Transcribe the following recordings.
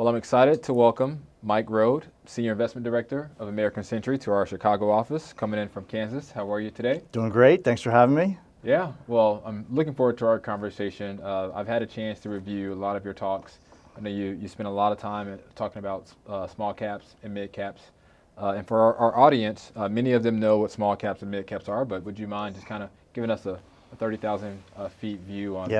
Well, I'm excited to welcome Mike Rode, Senior Investment Director of American Century, to our Chicago office, coming in from Kansas. How are you today? Doing great. Thanks for having me. Yeah, well, I'm looking forward to our conversation. I've had a chance to review a lot of your talks. I know you spend a lot of time talking about small caps and mid caps. And for our audience, many of them know what small caps and mid caps are, but would you mind just kind of giving us a 30,000 feet view on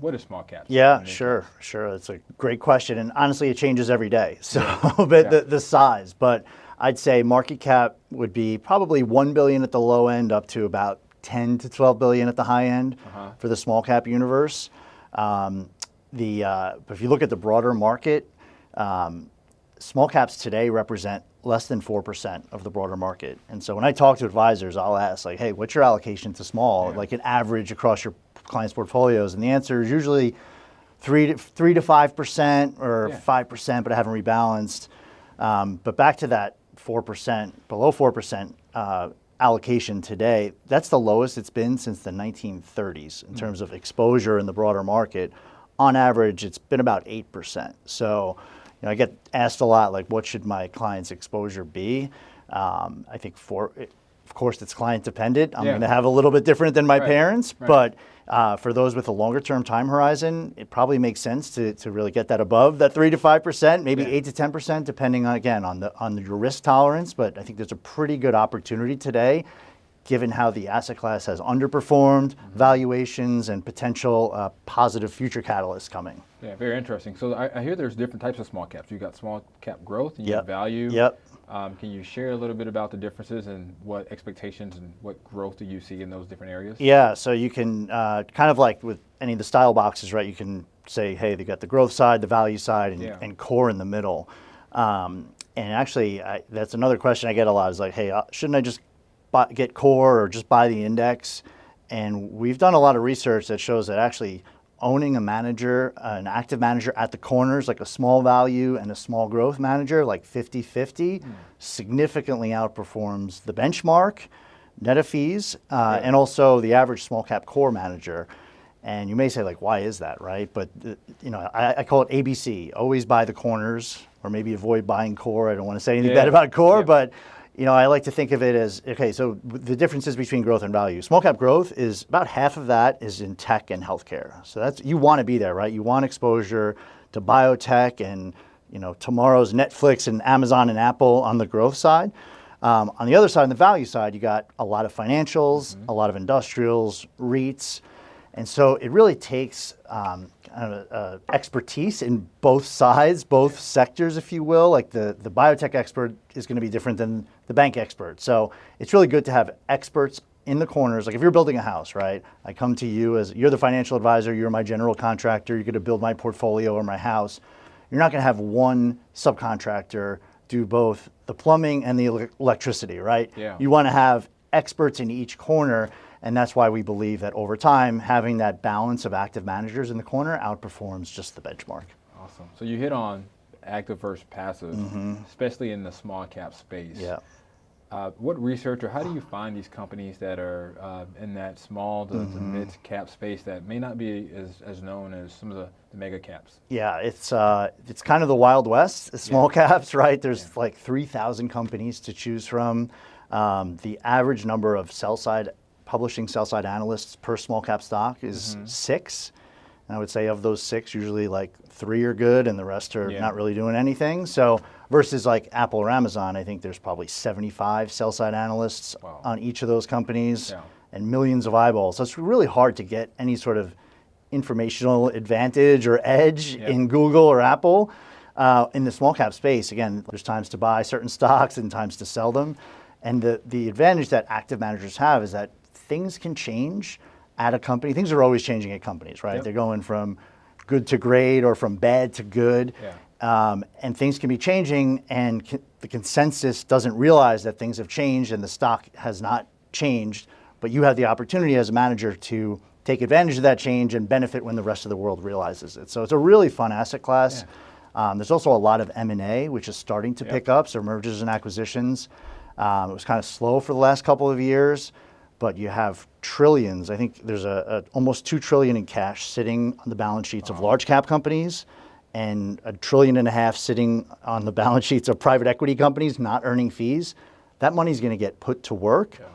what is small caps? Yeah, sure. It's a great question. And honestly, it changes every day. So, but the size. But I'd say market cap would be probably 1 billion at the low end up to about 10 to 12 billion at the high end for the small cap universe. But if you look at the broader market, small caps today represent less than 4% of the broader market. And so when I talk to advisors, I'll ask like, hey, what's your allocation to small, like an average across your clients' portfolios? And the answer is usually 3 to 5% or 5%, but I haven't rebalanced. But back to that 4%, below 4% allocation today, that's the lowest it's been since the 1930s in terms of exposure in the broader market. On average, it's been about 8%. So I get asked a lot, like, what should my client's exposure be? I think of course, it's client dependent. I'm going to have a little bit different than my parents, but for those with a longer term time horizon, it probably makes sense to really get that above that 3 to 5%, maybe 8 to 10%, depending on, again, on your risk tolerance. But I think there's a pretty good opportunity today, given how the asset class has underperformed, valuations, and potential positive future catalysts coming. Yeah, very interesting. So I hear there's different types of small caps. You've got small cap growth and you have value. Can you share a little bit about the differences and what expectations and what growth do you see in those different areas? Yeah, so you can kind of like with any of the style boxes, right? You can say, hey, they got the growth side, the value side, and core in the middle. And actually, that's another question I get a lot is like, hey, shouldn't I just get core or just buy the index? And we've done a lot of research that shows that actually owning a manager, an active manager at the corners, like a small value and a small growth manager, like 50-50, significantly outperforms the benchmark, net of fees, and also the average small cap core manager. And you may say, like, why is that, right? But I call it ABC, always buy the corners, or maybe avoid buying core. I don't want to say anything bad about core, but I like to think of it as, okay, so the differences between growth and value. Small cap growth is about half of that is in tech and healthcare. So you want to be there, right? You want exposure to biotech and, tomorrow's Netflix and Amazon and Apple on the growth side. On the other side, on the value side, you got a lot of financials, a lot of industrials, REITs. And so it really takes expertise in both sides, both sectors, if you will. Like the biotech expert is going to be different than the bank expert. So it's really good to have experts in the corners. Like if you're building a house, right? I come to you as you're the financial advisor, you're my general contractor, you're going to build my portfolio or my house. You're not going to have one subcontractor do both the plumbing and the electricity, right? Yeah. You want to have experts in each corner. And that's why we believe that over time, having that balance of active managers in the corner outperforms just the benchmark. Awesome. So you hit on active versus passive, especially in the small cap space. Yeah. What research or how do you find these companies that are in that small to mid cap space that may not be as known as some of the mega caps? Yeah, it's kind of the Wild West, small caps, right? There's like 3,000 companies to choose from. The average number of publishing sell-side analysts per small cap stock is 6. And I would say of those 6, usually like 3 are good and the rest are not really doing anything. So versus like Apple or Amazon, I think there's probably 75 sell-side analysts on each of those companies and millions of eyeballs. So it's really hard to get any sort of informational advantage or edge in Google or Apple. In the small cap space, again, there's times to buy certain stocks and times to sell them. And the advantage that active managers have is that things can change at a company. Things are always changing at companies, right? They're going from good to great or from bad to good. And things can be changing and the consensus doesn't realize that things have changed and the stock has not changed, but you have the opportunity as a manager to take advantage of that change and benefit when the rest of the world realizes it. So it's a really fun asset class. There's also a lot of M&A, which is starting to pick up, so mergers and acquisitions. It was kind of slow for the last couple of years, but you have trillions. I think there's almost $2 trillion in cash sitting on the balance sheets of large cap companies and $1.5 trillion sitting on the balance sheets of private equity companies not earning fees, that money's going to get put to work. Yeah.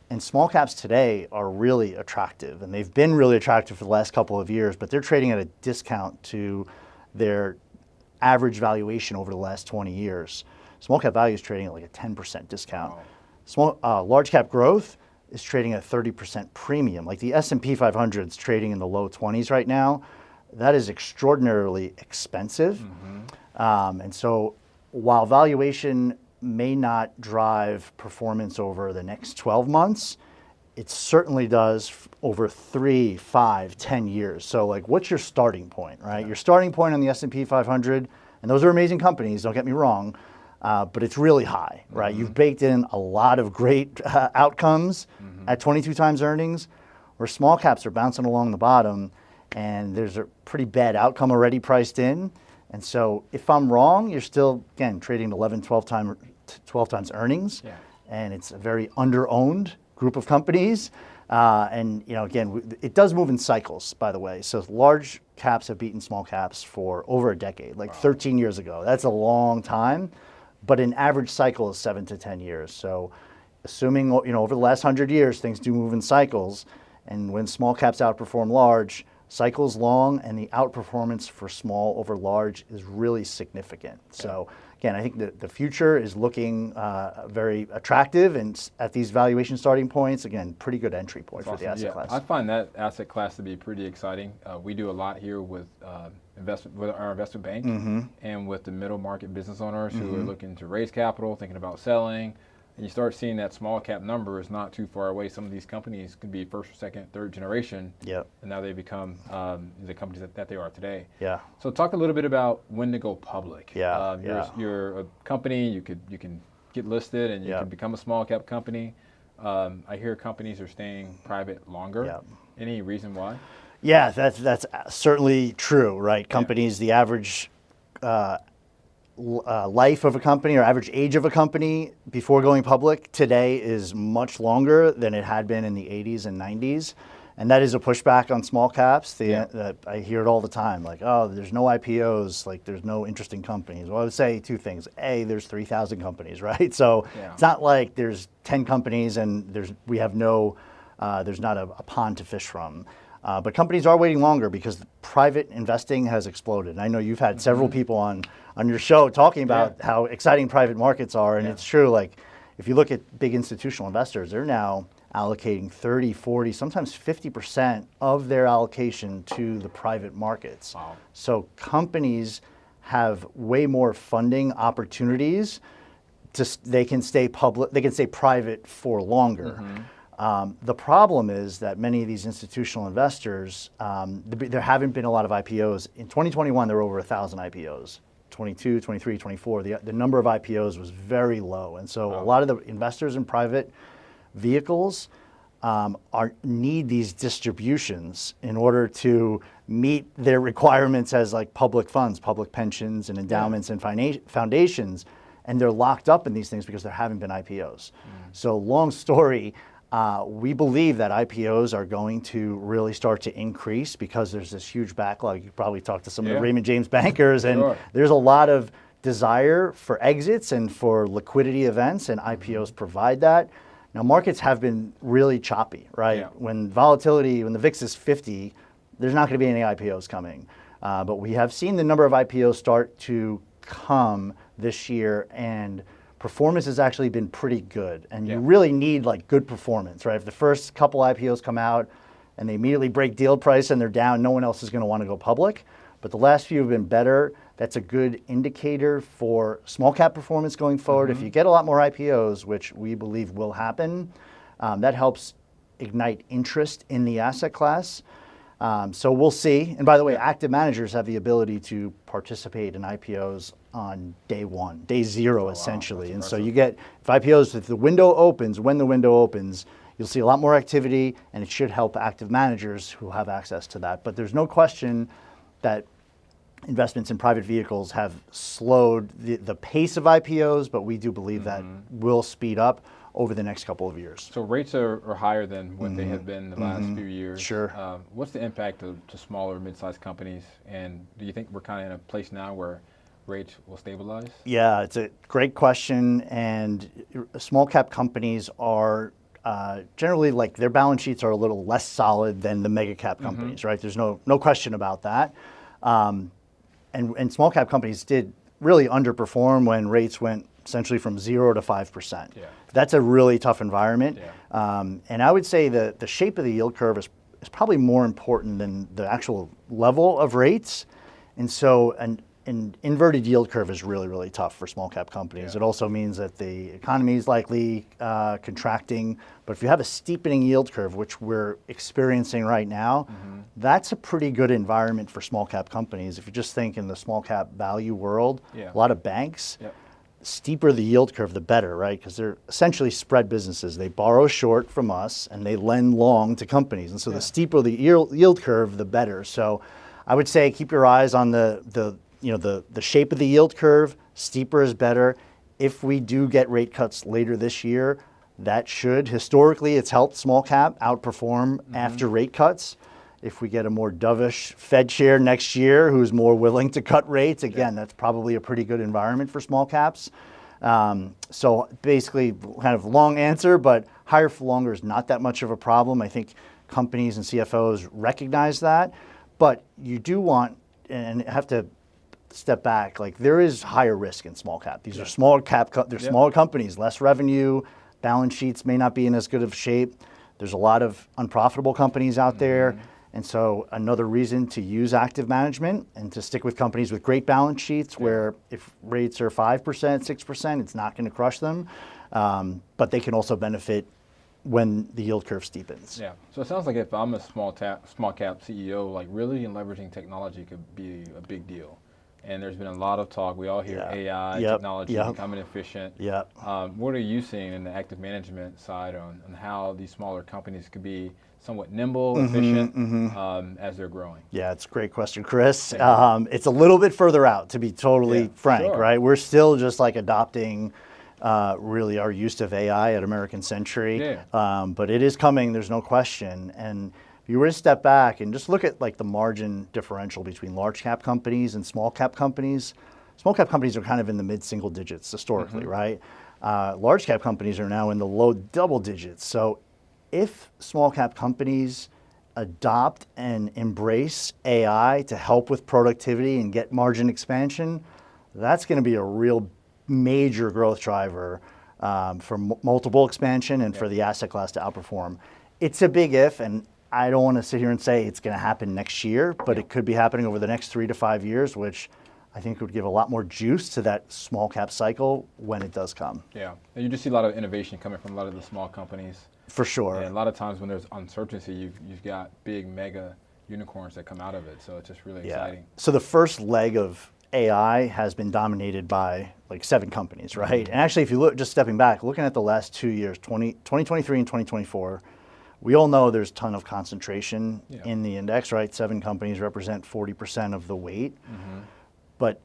And small caps today are really attractive, and they've been really attractive for the last couple of years, but they're trading at a discount to their average valuation over the last 20 years. Small cap value is trading at like a 10% discount. Wow. Large cap growth is trading at a 30% premium. Like the S&P 500 is trading in the low 20s right now. That is extraordinarily expensive. And so while valuation may not drive performance over the next 12 months, it certainly does over 3, 5, 10 years. So like, what's your starting point, right? Your starting point on the S&P 500, and those are amazing companies, don't get me wrong, but it's really high, right? You've baked in a lot of great outcomes at 22 times earnings, where small caps are bouncing along the bottom, and there's a pretty bad outcome already priced in. And so if I'm wrong, you're still, again, trading 11, 12 times earnings, and it's a very under-owned group of companies. And again, it does move in cycles, by the way. So large caps have beaten small caps for over a decade, like 13 years ago. That's a long time, but an average cycle is 7 to 10 years. So assuming, over the last 100 years, things do move in cycles, and when small caps outperform large, cycles long, and the outperformance for small over large is really significant. So again, I think the future is looking very attractive, and at these valuation starting points, again, pretty good entry point for the asset class. I find that asset class to be pretty exciting. We do a lot here with our investment bank and with the middle market business owners who are looking to raise capital, thinking about selling. And you start seeing that small cap number is not too far away. Some of these companies could be first or second, third generation. And now they become the companies that they are today. So talk a little bit about when to go public. You're a company, you can get listed and you can become a small cap company. I hear companies are staying private longer. Any reason why? Yeah, that's certainly true, right? Companies, the average life of a company or average age of a company before going public today is much longer than it had been in the 80s and 90s. And that is a pushback on small caps. I hear it all the time, like, oh, there's no IPOs, like there's no interesting companies. Well, I would say two things. A, there's 3,000 companies, right? So it's not like there's 10 companies and there's not a pond to fish from. But companies are waiting longer because private investing has exploded. And I know you've had several people on your show talking about how exciting private markets are. And it's true, like if you look at big institutional investors, they're now allocating 30, 40, sometimes 50% of their allocation to the private markets. So companies have way more funding opportunities. They can stay public, they can stay private for longer. The problem is that many of these institutional investors, there haven't been a lot of IPOs. In 2021, there were over 1,000 IPOs. 22, 23, 24, the number of IPOs was very low. And so a lot of the investors in private vehicles need these distributions in order to meet their requirements as like public funds, public pensions and endowments and foundations. And they're locked up in these things because there haven't been IPOs. So long story, we believe that IPOs are going to really start to increase because there's this huge backlog. You probably talked to some of the Raymond James bankers, and there's a lot of desire for exits and for liquidity events, and IPOs provide that. Now, markets have been really choppy, right? When the VIX is 50, there's not going to be any IPOs coming. But we have seen the number of IPOs start to come this year, and performance has actually been pretty good. And you really need like good performance, right? If the first couple IPOs come out and they immediately break deal price and they're down, no one else is going to want to go public. But the last few have been better. That's a good indicator for small cap performance going forward. If you get a lot more IPOs, which we believe will happen, that helps ignite interest in the asset class. So we'll see. And by the way, active managers have the ability to participate in IPOs on day one, day zero, essentially. And so you get, if the window opens, when the window opens, you'll see a lot more activity, and it should help active managers who have access to that. But there's no question that investments in private vehicles have slowed the pace of IPOs, but we do believe that will speed up over the next couple of years. So rates are higher than what they have been the last few years. Sure. What's the impact to smaller, mid-sized companies? And do you think we're kind of in a place now where rates will stabilize? Yeah, it's a great question. And small cap companies are generally, like, their balance sheets are a little less solid than the mega cap companies, right? There's no question about that. And small cap companies did really underperform when rates went essentially from 0 to 5%. Yeah. That's a really tough environment. Yeah. And I would say the shape of the yield curve is probably more important than the actual level of rates. And so an inverted yield curve is really, really tough for small cap companies. Yeah. It also means that the economy is likely contracting. But if you have a steepening yield curve, which we're experiencing right now, that's a pretty good environment for small cap companies. If you just think in the small cap value world, Yeah. a lot of banks, Yep. steeper the yield curve, the better, right? Because they're essentially spread businesses. They borrow short from us and they lend long to companies. And so the steeper the yield curve, the better. So I would say keep your eyes on the shape of the yield curve. Steeper is better. If we do get rate cuts later this year, that should, historically, it's helped small cap outperform after rate cuts. If we get a more dovish Fed chair next year who's more willing to cut rates, again, that's probably a pretty good environment for small caps. So basically, kind of long answer, but higher for longer is not that much of a problem. I think companies and CFOs recognize that. But you do want, and have to step back, like, there is higher risk in small cap. These are smaller smaller companies, less revenue, balance sheets may not be in as good of shape. There's a lot of unprofitable companies out there. And so another reason to use active management and to stick with companies with great balance sheets where if rates are 5%, 6%, it's not going to crush them. But they can also benefit when the yield curve steepens. Yeah. So it sounds like if I'm a small cap CEO, like, really leveraging technology could be a big deal. And there's been a lot of talk. We all hear AI, technology becoming efficient. What are you seeing in the active management side on how these smaller companies could be somewhat nimble, efficient as they're growing? Yeah, it's a great question, Chris. It's a little bit further out, to be totally frank, right? We're still just like adopting really our use of AI at American Century. But it is coming, there's no question. And if you were to step back and just look at, like, the margin differential between large cap companies and small cap companies are kind of in the mid-single digits historically, right? Large cap companies are now in the low double digits. So if small cap companies adopt and embrace AI to help with productivity and get margin expansion, that's going to be a real major growth driver for multiple expansion and for the asset class to outperform. It's a big if, and I don't want to sit here and say it's going to happen next year, but it could be happening over the next 3 to 5 years, which I think would give a lot more juice to that small cap cycle when it does come. Yeah, and you just see a lot of innovation coming from a lot of the small companies. For sure. And a lot of times when there's uncertainty, you've got big mega unicorns that come out of it. So it's just really exciting. So the first leg of AI has been dominated by like 7 companies, right? And actually, if you look, just stepping back, looking at the last 2 years, 2023 and 2024, we all know there's a ton of concentration in the index, right? 7 companies represent 40% of the weight. But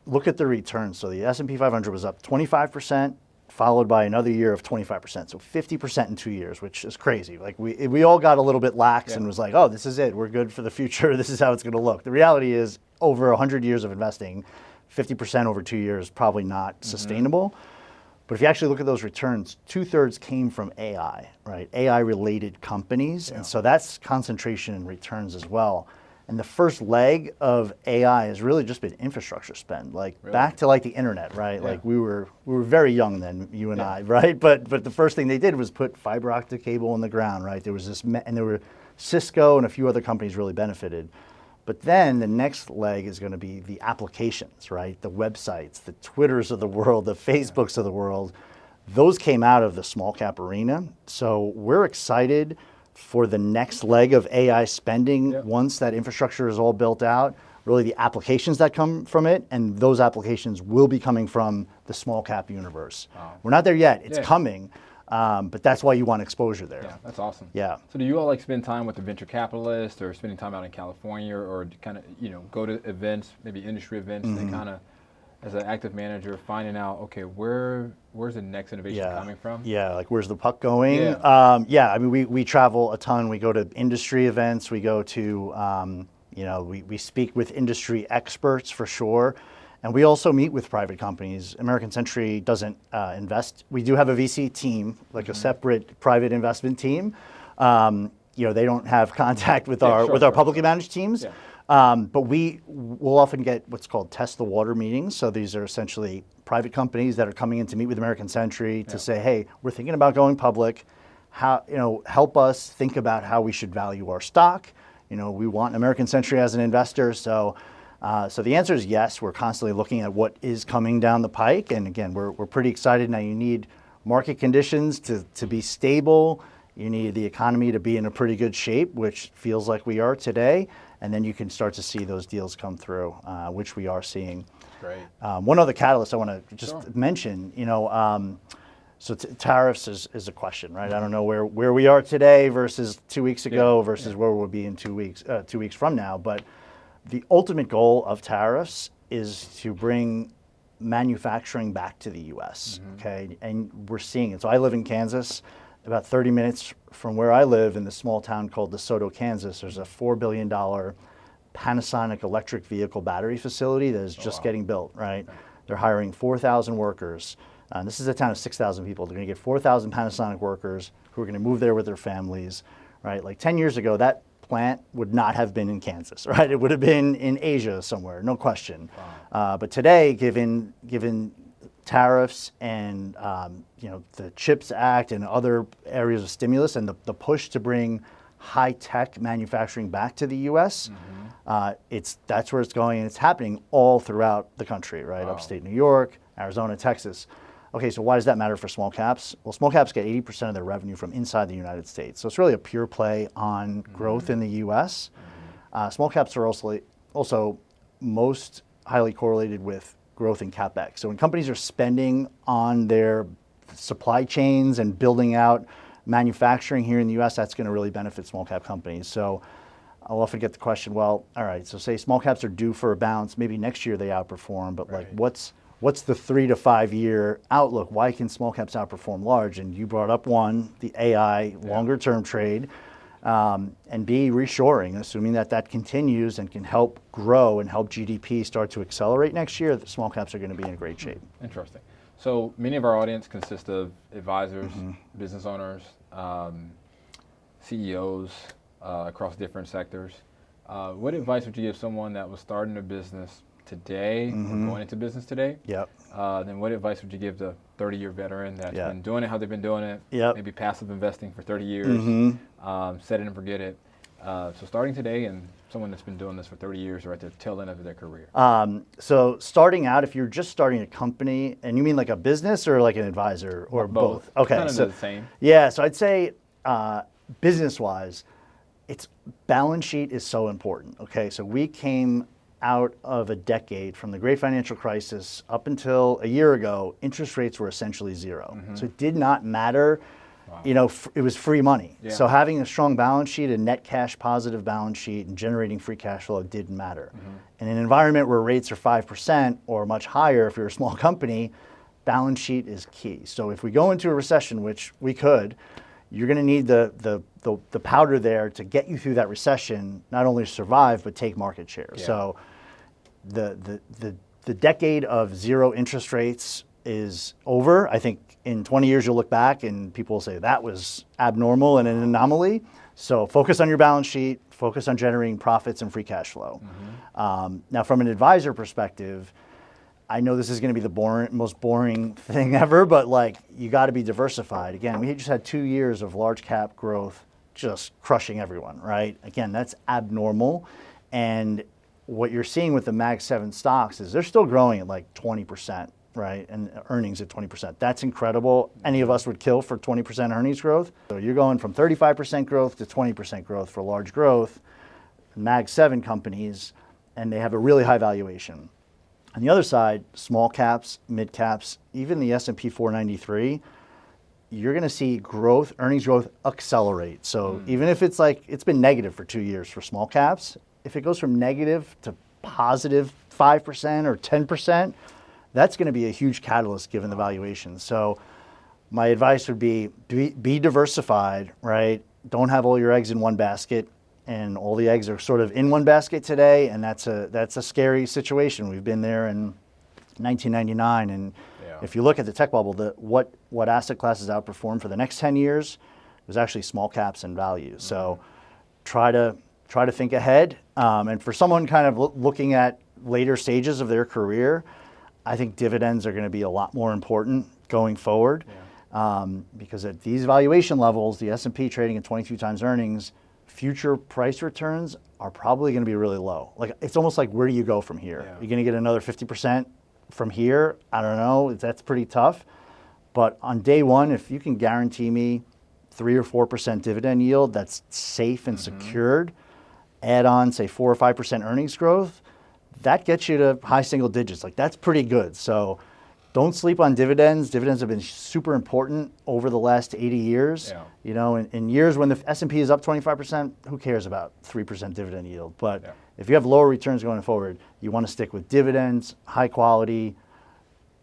look at the returns. So the S&P 500 was up 25%, followed by another year of 25%. So 50% in 2 years, which is crazy. Like we all got a little bit lax and was like, oh, this is it. We're good for the future. This is how it's going to look. The reality is over 100 years of investing, 50% over 2 years is probably not sustainable. But if you actually look at those returns, 2/3 came from AI, right? AI-related companies. And so that's concentration in returns as well. And the first leg of AI has really just been infrastructure spend, like back to like the internet, right? Like we were very young then, you and I, right? But the first thing they did was put fiber optic cable in the ground, right? There was this, and there were Cisco and a few other companies really benefited. But then the next leg is going to be the applications, right? The websites, the Twitters of the world, the Facebooks of the world. Those came out of the small cap arena. So we're excited for the next leg of AI spending once that infrastructure is all built out, really the applications that come from it, and those applications will be coming from the small cap universe. We're not there yet, it's coming, but that's why you want exposure there. Yeah, that's awesome. Yeah. So do you all like spend time with the venture capitalists or spending time out in California or kind of, go to events, maybe industry events and kind of as an active manager, finding out, okay, where's the next innovation coming from? Yeah, like where's the puck going? Yeah. I mean, we travel a ton. We go to industry events. We go to, we speak with industry experts for sure. And we also meet with private companies. American Century doesn't invest. We do have a VC team, like a separate private investment team. They don't have contact with our publicly managed teams. Yeah. But we will often get what's called test the water meetings. So these are essentially private companies that are coming in to meet with American Century to say, hey, we're thinking about going public. Help us think about how we should value our stock. We want American Century as an investor. So the answer is yes. We're constantly looking at what is coming down the pike. And again, we're pretty excited. Now you need market conditions to be stable. You need the economy to be in a pretty good shape, which feels like we are today. And then you can start to see those deals come through, which we are seeing. Great. One other catalyst I want to just mention, so tariffs is a question, right? I don't know where we are today versus 2 weeks ago versus where we'll be in 2 weeks from now. But the ultimate goal of tariffs is to bring manufacturing back to the U.S., okay? And we're seeing it. So I live in Kansas. About 30 minutes from where I live in the small town called DeSoto, Kansas, there's a $4 billion Panasonic electric vehicle battery facility that is just getting built, right? They're hiring 4,000 workers. This is a town of 6,000 people. They're going to get 4,000 Panasonic workers who are going to move there with their families, right? Like 10 years ago, that plant would not have been in Kansas, right? It would have been in Asia somewhere, no question. Wow. But today, given tariffs and the CHIPS Act and other areas of stimulus and the push to bring high-tech manufacturing back to the U.S., that's where it's going, and it's happening all throughout the country, right? Wow. Upstate New York, Arizona, Texas. Okay, so why does that matter for small caps? Well, small caps get 80% of their revenue from inside the United States. So it's really a pure play on growth in the U.S. Small caps are also most highly correlated with growth in CapEx. So when companies are spending on their supply chains and building out manufacturing here in the U.S., that's going to really benefit small cap companies. So I'll often get the question, well, all right, so say small caps are due for a bounce. Maybe next year they outperform, but like what's the 3 to 5 year outlook? Why can small caps outperform large? And you brought up one, the AI longer term trade, and B, reshoring, assuming that continues and can help grow and help GDP start to accelerate next year, the small caps are going to be in great shape. Interesting. So many of our audience consist of advisors, business owners, CEOs across different sectors. What advice would you give someone that was starting a business today, or going into business today? Yep. Then what advice would you give the 30-year veteran that's been doing it, how they've been doing it, maybe passive investing for 30 years, set it and forget it. So starting today and someone that's been doing this for 30 years or at the tail end of their career. So starting out, if you're just starting a company, and you mean like a business or like an advisor or both? Okay, kind of the same. Yeah, so I'd say business-wise, balance sheet is so important. Okay, so we came out of a decade from the great financial crisis up until a year ago, interest rates were essentially zero. So it did not matter. Wow. It was free money. Yeah. So having a strong balance sheet, a net cash positive balance sheet, and generating free cash flow didn't matter. In an environment where rates are 5% or much higher, if you're a small company, balance sheet is key. So if we go into a recession, which we could, you're going to need the powder there to get you through that recession, not only survive but take market share. Yeah. So the decade of zero interest rates is over. I think in 20 years you'll look back and people will say that was abnormal and an anomaly. So focus on your balance sheet, focus on generating profits and free cash flow. Now from an advisor perspective, I know this is going to be the most boring thing ever, but like you got to be diversified. Again, we just had 2 years of large cap growth just crushing everyone, right? Again, that's abnormal. And what you're seeing with the Mag 7 stocks is they're still growing at like 20%, right? And earnings at 20%. That's incredible. Any of us would kill for 20% earnings growth. So you're going from 35% growth to 20% growth for large growth, Mag 7 companies, and they have a really high valuation. On the other side, small caps, mid caps, even the S&P 493, you're going to see earnings growth accelerate. So even if it's been negative for 2 years for small caps, if it goes from negative to positive 5% or 10%, that's going to be a huge catalyst given the valuation. So my advice would be diversified, right? Don't have all your eggs in one basket, and all the eggs are sort of in one basket today, and that's a scary situation. We've been there in 1999, and if you look at the tech bubble, what asset classes outperformed for the next 10 years was actually small caps and value. So try to think ahead. And for someone kind of looking at later stages of their career, I think dividends are going to be a lot more important going forward. Because at these valuation levels, the S&P trading at 22 times earnings, future price returns are probably going to be really low. Like, it's almost like, where do you go from here? You're going to get another 50% from here? I don't know. That's pretty tough. But on day one, if you can guarantee me 3 or 4% dividend yield that's safe and secured, add on, say, 4 or 5% earnings growth, that gets you to high single digits. Like, that's pretty good. So don't sleep on dividends. Dividends have been super important over the last 80 years. You know, in years when the S&P is up 25%, who cares about 3% dividend yield? But if you have lower returns going forward, you want to stick with dividends, high quality.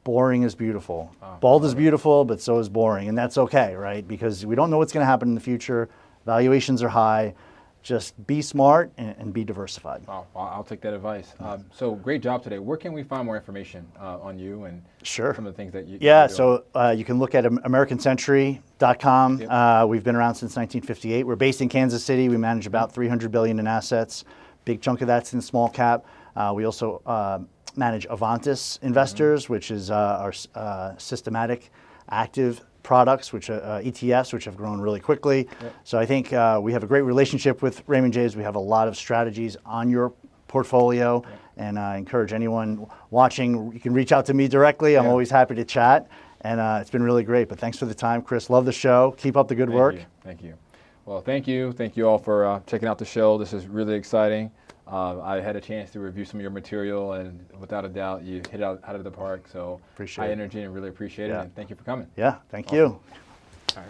Boring is beautiful. Bald is beautiful, but so is boring. And that's okay, right? Because we don't know what's going to happen in the future. Valuations are high. Just be smart and be diversified. Wow, I'll take that advice. So great job today. Where can we find more information on you and some of the things that you Yeah, so you can look at AmericanCentury.com. We've been around since 1958. We're based in Kansas City. We manage about $300 billion in assets. Big chunk of that's in small cap. We also manage Avantis Investors, which is our systematic active products, which ETFs, which have grown really quickly. So I think we have a great relationship with Raymond James. We have a lot of strategies on your portfolio, and I encourage anyone watching, you can reach out to me directly. I'm always happy to chat, and it's been really great. But thanks for the time, Chris. Love the show. Keep up the good work. Thank you. Well, thank you. Thank you all for checking out the show. This is really exciting. I had a chance to review some of your material, and without a doubt, you hit it out of the park. So Appreciate high it. energy, and really appreciate it. And thank you for coming. Yeah, thank you. All right.